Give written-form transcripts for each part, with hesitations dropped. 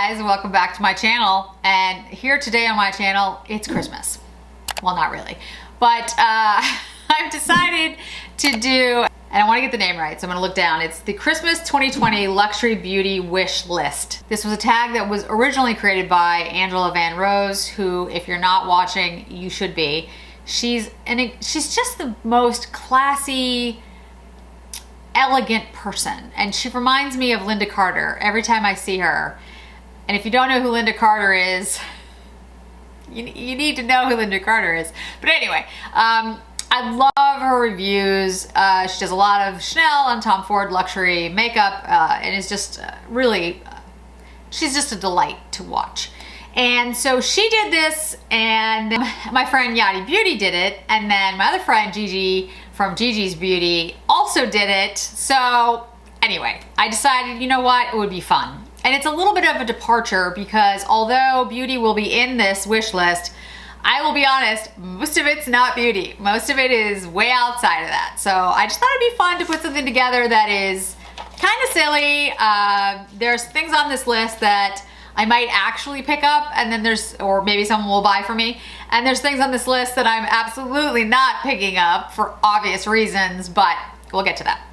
guys, welcome back to my channel. And here today on my channel, it's Christmas. Well, not really, but I've decided to do, and I want to get the name right, so I'm going to look down. It's the Christmas 2020 Luxury Beauty Wish List. This was a tag that was originally created by Angela Van Rose, who, if you're not watching, you should be. She's just the most classy, elegant person, and she reminds me of Linda Carter every time I see her. And if you don't know who Linda Carter is, you need to know who Linda Carter is. But anyway, I love her reviews. She does a lot of Chanel and Tom Ford luxury makeup, and is just really, she's just a delight to watch. And so she did this, and my friend Yadi Beauty did it, and then my other friend Gigi from Gigi's Beauty also did it. So anyway, I decided, you know what, it would be fun. And it's a little bit of a departure because although beauty will be in this wish list, I will be honest, most of it's not beauty. Most of it is way outside of that. So I just thought it'd be fun to put something together that is kind of silly. There's things on this list that I might actually pick up, and then or maybe someone will buy for me. And there's things on this list that I'm absolutely not picking up for obvious reasons, but we'll get to that.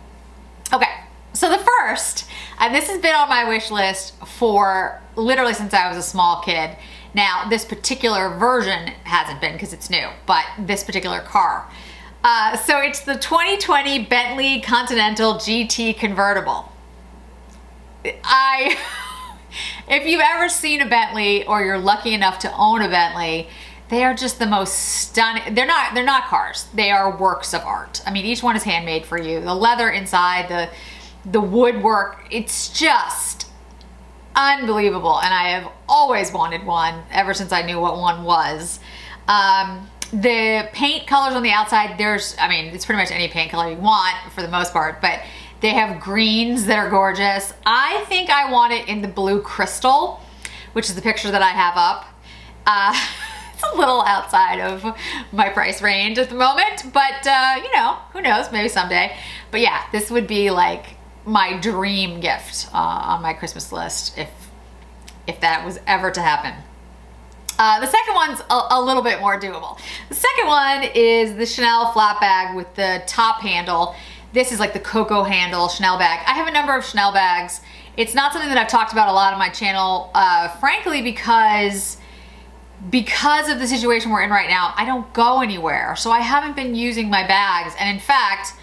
Okay, so the first, and this has been on my wish list for literally since I was a small kid. Now, this particular version hasn't been because it's new, but this particular car. So it's the 2020 Bentley Continental GT Convertible. If you've ever seen a Bentley or you're lucky enough to own a Bentley, they are just the most stunning. They're not cars. They are works of art. I mean, each one is handmade for you. The leather inside, the woodwork, it's just unbelievable. And I have always wanted one ever since I knew what one was. The paint colors on the outside, it's pretty much any paint color you want for the most part, but they have greens that are gorgeous. I think I want it in the blue crystal, which is the picture that I have up. It's a little outside of my price range at the moment, but you know, who knows, maybe someday. But yeah, this would be like my dream gift on my Christmas list if that was ever to happen. The second one's a little bit more doable. The second one is the Chanel flat bag with the top handle. This is like the Coco handle Chanel bag. I have a number of Chanel bags. It's not something that I've talked about a lot on my channel, frankly, because of the situation we're in right now. I don't go anywhere, so I haven't been using my bags. And in fact,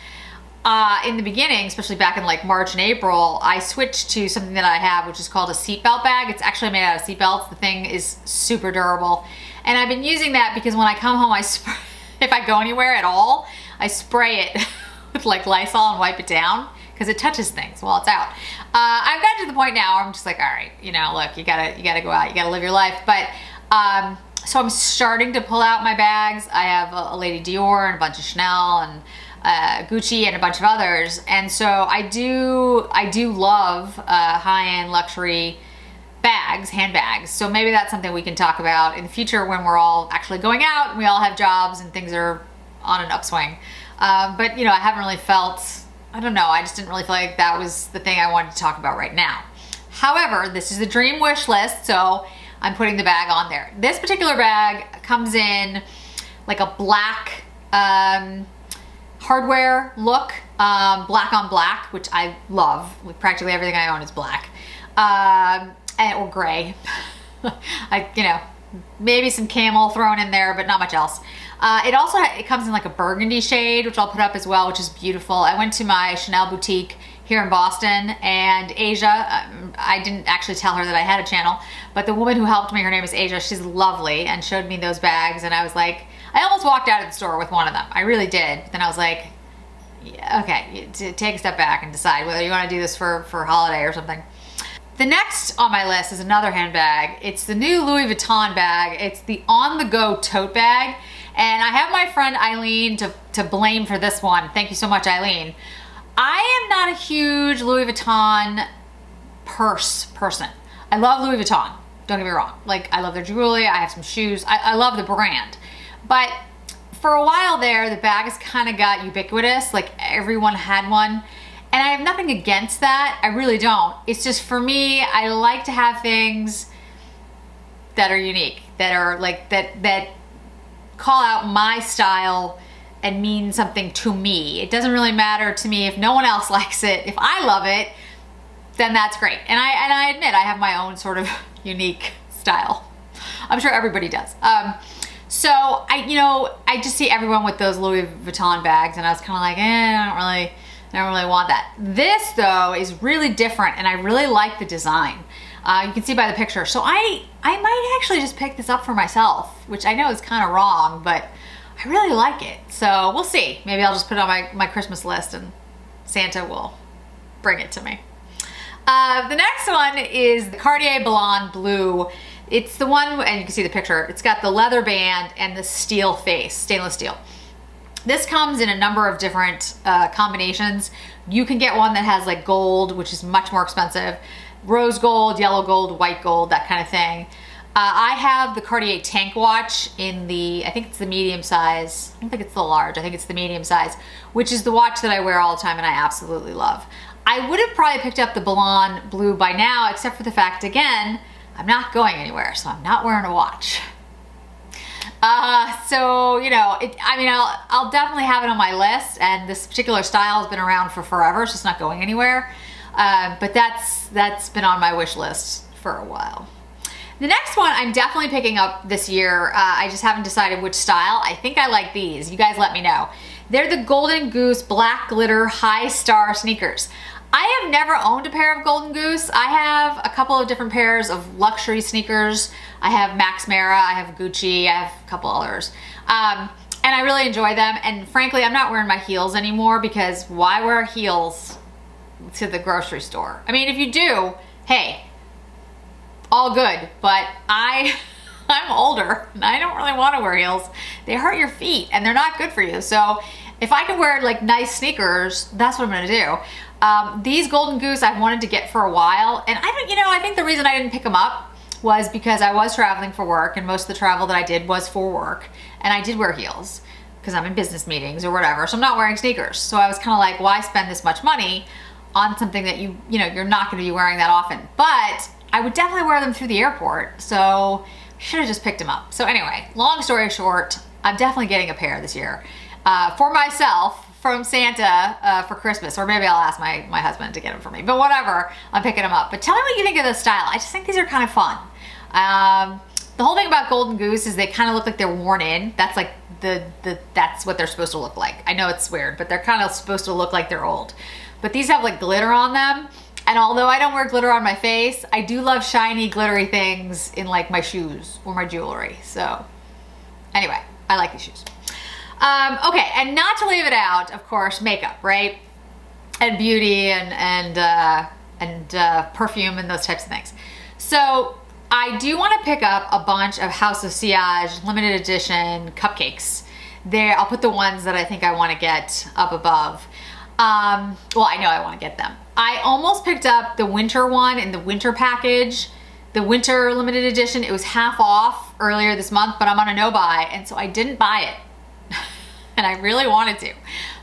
in the beginning, especially back in like March and April, I switched to something that I have, which is called a seatbelt bag. It's actually made out of seatbelts. The thing is super durable. And I've been using that because when I come home, if I go anywhere at all, I spray it with like Lysol and wipe it down because it touches things while it's out. I've gotten to the point now where I'm just like, all right, you know, look, you gotta go out, you gotta live your life. But so I'm starting to pull out my bags. I have a Lady Dior and a bunch of Chanel and Gucci and a bunch of others. And so I do love high-end luxury bags, handbags. So maybe that's something we can talk about in the future when we're all actually going out and we all have jobs and things are on an upswing. But you know, I haven't really I don't know, I just didn't really feel like that was the thing I wanted to talk about right now. However, this is the dream wish list, so I'm putting the bag on there. This particular bag comes in like a black hardware look, black on black, which I love. Practically everything I own is black, or gray. You know, maybe some camel thrown in there, but not much else. It comes in like a burgundy shade, which I'll put up as well, which is beautiful. I went to my Chanel boutique here in Boston, and Asia, I didn't actually tell her that I had a channel, but the woman who helped me, her name is Asia, she's lovely, and showed me those bags, and I was like, I almost walked out of the store with one of them. I really did. But then I was like, yeah, okay, take a step back and decide whether you want to do this for a holiday or something. The next on my list is another handbag. It's the new Louis Vuitton bag. It's the on-the-go tote bag. And I have my friend Eileen to blame for this one. Thank you so much, Eileen. I am not a huge Louis Vuitton purse person. I love Louis Vuitton, don't get me wrong. Like, I love their jewelry, I have some shoes, I love the brand. But for a while there, the bag has kind of got ubiquitous, like everyone had one. And I have nothing against that. I really don't. It's just for me, I like to have things that are unique, that are like, that call out my style and mean something to me. It doesn't really matter to me if no one else likes it. If I love it, then that's great. And I admit I have my own sort of unique style. I'm sure everybody does. So I just see everyone with those Louis Vuitton bags, and I was kind of like, I don't really want that. This though is really different, and I really like the design. You can see by the picture. So I might actually just pick this up for myself, which I know is kind of wrong, but I really like it. So we'll see. Maybe I'll just put it on my Christmas list and Santa will bring it to me. The next one is the Cartier Blonde Blue. It's the one, and you can see the picture, it's got the leather band and the steel face, stainless steel. This comes in a number of different combinations. You can get one that has like gold, which is much more expensive, rose gold, yellow gold, white gold, that kind of thing. I have the Cartier Tank Watch in the, I think it's the medium size. I don't think it's the large, I think it's the medium size, which is the watch that I wear all the time and I absolutely love. I would have probably picked up the Blonde Blue by now, except for the fact, again, I'm not going anywhere, so I'm not wearing a watch. So, I'll definitely have it on my list, and this particular style has been around for forever. It's just not going anywhere. But that's been on my wish list for a while. The next one I'm definitely picking up this year. I just haven't decided which style. I think I like these. You guys let me know. They're the Golden Goose Black Glitter High Star sneakers. I have never owned a pair of Golden Goose. I have a couple of different pairs of luxury sneakers. I have Max Mara, I have Gucci, I have a couple others. And I really enjoy them. And frankly, I'm not wearing my heels anymore because why wear heels to the grocery store? I mean, if you do, hey, all good. But I'm older and I don't really want to wear heels. They hurt your feet and they're not good for you. So if I can wear like nice sneakers, that's what I'm gonna do. These Golden Goose I've wanted to get for a while, and I think the reason I didn't pick them up was because I was traveling for work, and most of the travel that I did was for work, and I did wear heels because I'm in business meetings or whatever, so I'm not wearing sneakers. So I was kind of like, why spend this much money on something that you're not going to be wearing that often? But I would definitely wear them through the airport, so I should have just picked them up. So anyway, long story short, I'm definitely getting a pair this year for myself, from Santa for Christmas, or maybe I'll ask my husband to get them for me, but whatever, I'm picking them up. But tell me what you think of the style. I just think these are kind of fun. The whole thing about Golden Goose is they kind of look like they're worn in. That's like that's what they're supposed to look like. I know it's weird, but they're kind of supposed to look like they're old. But these have like glitter on them, and although I don't wear glitter on my face, I do love shiny glittery things in like my shoes or my jewelry. So anyway, I like these shoes. Okay, and not to leave it out, of course, makeup, right? And beauty and perfume and those types of things. So I do want to pick up a bunch of House of Sillage limited edition cupcakes. There, I'll put the ones that I think I want to get up above. Well, I know I want to get them. I almost picked up the winter one in the winter package, the winter limited edition. It was half off earlier this month, but I'm on a no buy, and so I didn't buy it. And I really wanted to,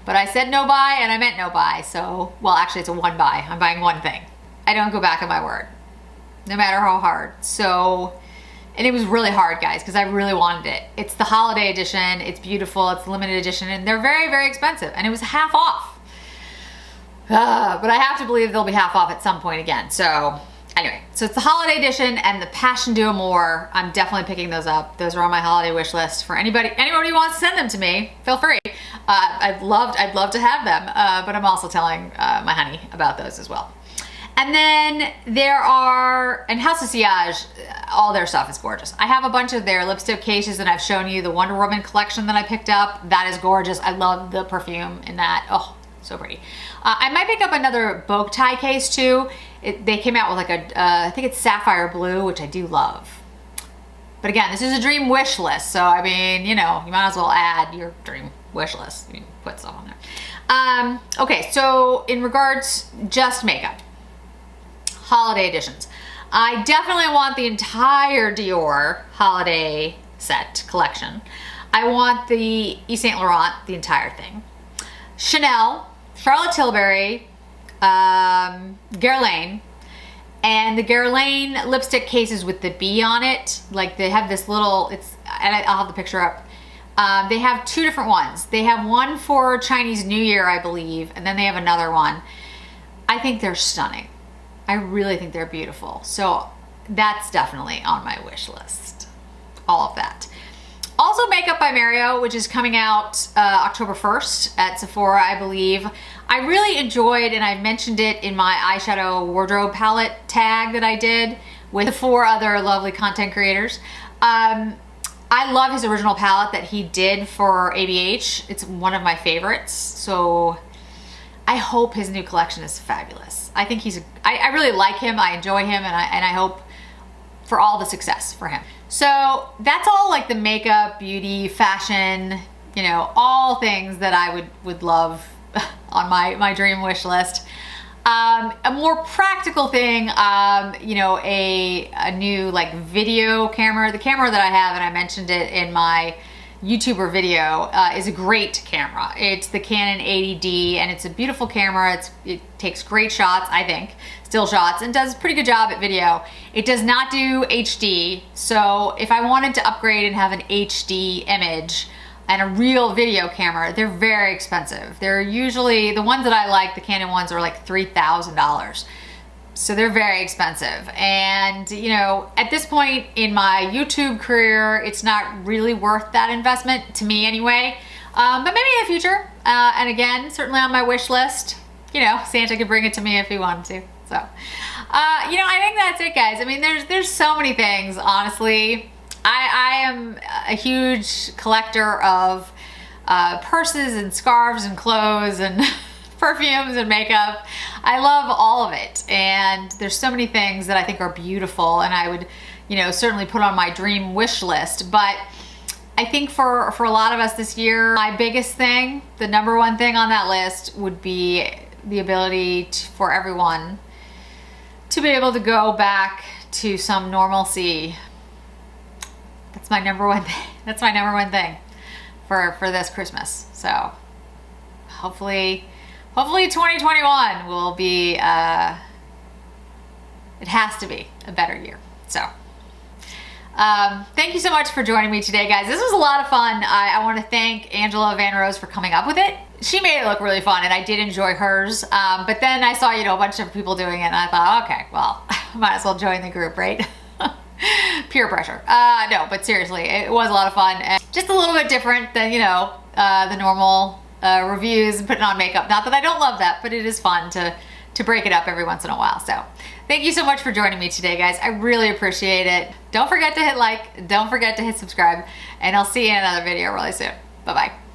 but I said no buy and I meant no buy. So, well, actually it's a one buy. I'm buying one thing. I don't go back on my word, no matter how hard. So, and it was really hard, guys, because I really wanted it. It's the holiday edition. It's beautiful. It's limited edition, and they're very, very expensive. And it was half off. But I have to believe they'll be half off at some point again. So anyway, so it's the holiday edition and the Passion d'Amour. I'm definitely picking those up. Those are on my holiday wish list for anybody who wants to send them to me. Feel free. I'd love to have them, but I'm also telling my honey about those as well. And then there are, and House of Sillage, all their stuff is gorgeous. I have a bunch of their lipstick cases, and I've shown you the Wonder Woman collection that I picked up. That is gorgeous. I love the perfume in that. Oh, so pretty. I might pick up another bow tie case too. They came out with like I think it's sapphire blue, which I do love. But again, this is a dream wish list, so I mean, you might as well add your dream wish list. You can put stuff on there. Okay, so in regards just makeup, holiday editions. I definitely want the entire Dior holiday set collection. I want the Yves Saint Laurent, the entire thing. Chanel, Charlotte Tilbury, Guerlain. And the Guerlain lipstick cases with the bee on it, like they have this little, and I'll have the picture up. They have two different ones. They have one for Chinese New Year, I believe, and then they have another one. I think they're stunning. I really think they're beautiful. So that's definitely on my wish list. All of that. Also Makeup by Mario, which is coming out October 1st at Sephora, I believe. I really enjoyed, and I mentioned it in my eyeshadow wardrobe palette tag that I did with the 4 other lovely content creators. I love his original palette that he did for ABH. It's one of my favorites. So I hope his new collection is fabulous. I think I really like him. I enjoy him, and I hope for all the success for him. So that's all like the makeup, beauty, fashion, you know, all things that I would love on my dream wish list. A more practical thing, you know, a new like video camera. The camera that I have, and I mentioned it in my YouTuber video, is a great camera. It's the Canon 80D, and it's a beautiful camera. It takes great shots, I think, still shots, and does a pretty good job at video. It does not do HD, so if I wanted to upgrade and have an HD image and a real video camera, they're very expensive. They're usually, the ones that I like, the Canon ones, are like $3,000. So they're very expensive. And you know, at this point in my YouTube career, it's not really worth that investment, to me anyway. But maybe in the future. And again, certainly on my wish list. You know, Santa could bring it to me if he wanted to. So, you know, I think that's it, guys. I mean, there's so many things, honestly. I am a huge collector of purses and scarves and clothes and perfumes and makeup. I love all of it, and there's so many things that I think are beautiful, and I would, you know, certainly put on my dream wish list. But I think for a lot of us this year, my biggest thing, the number one thing on that list, would be the ability for everyone to be able to go back to some normalcy. That's my number one thing. That's my number one thing for this Christmas. So hopefully 2021 will be, it has to be a better year. So thank you so much for joining me today, guys. This was a lot of fun. I want to thank Angela Van Rose for coming up with it. She made it look really fun, and I did enjoy hers. But then I saw, you know, a bunch of people doing it, and I thought, okay, well, might as well join the group, right? Peer pressure. No, but seriously, it was a lot of fun, and just a little bit different than, you know, the normal reviews and putting on makeup. Not that I don't love that, but it is fun to break it up every once in a while. So thank you so much for joining me today, guys. I really appreciate it. Don't forget to hit like, don't forget to hit subscribe, and I'll see you in another video really soon. Bye-bye.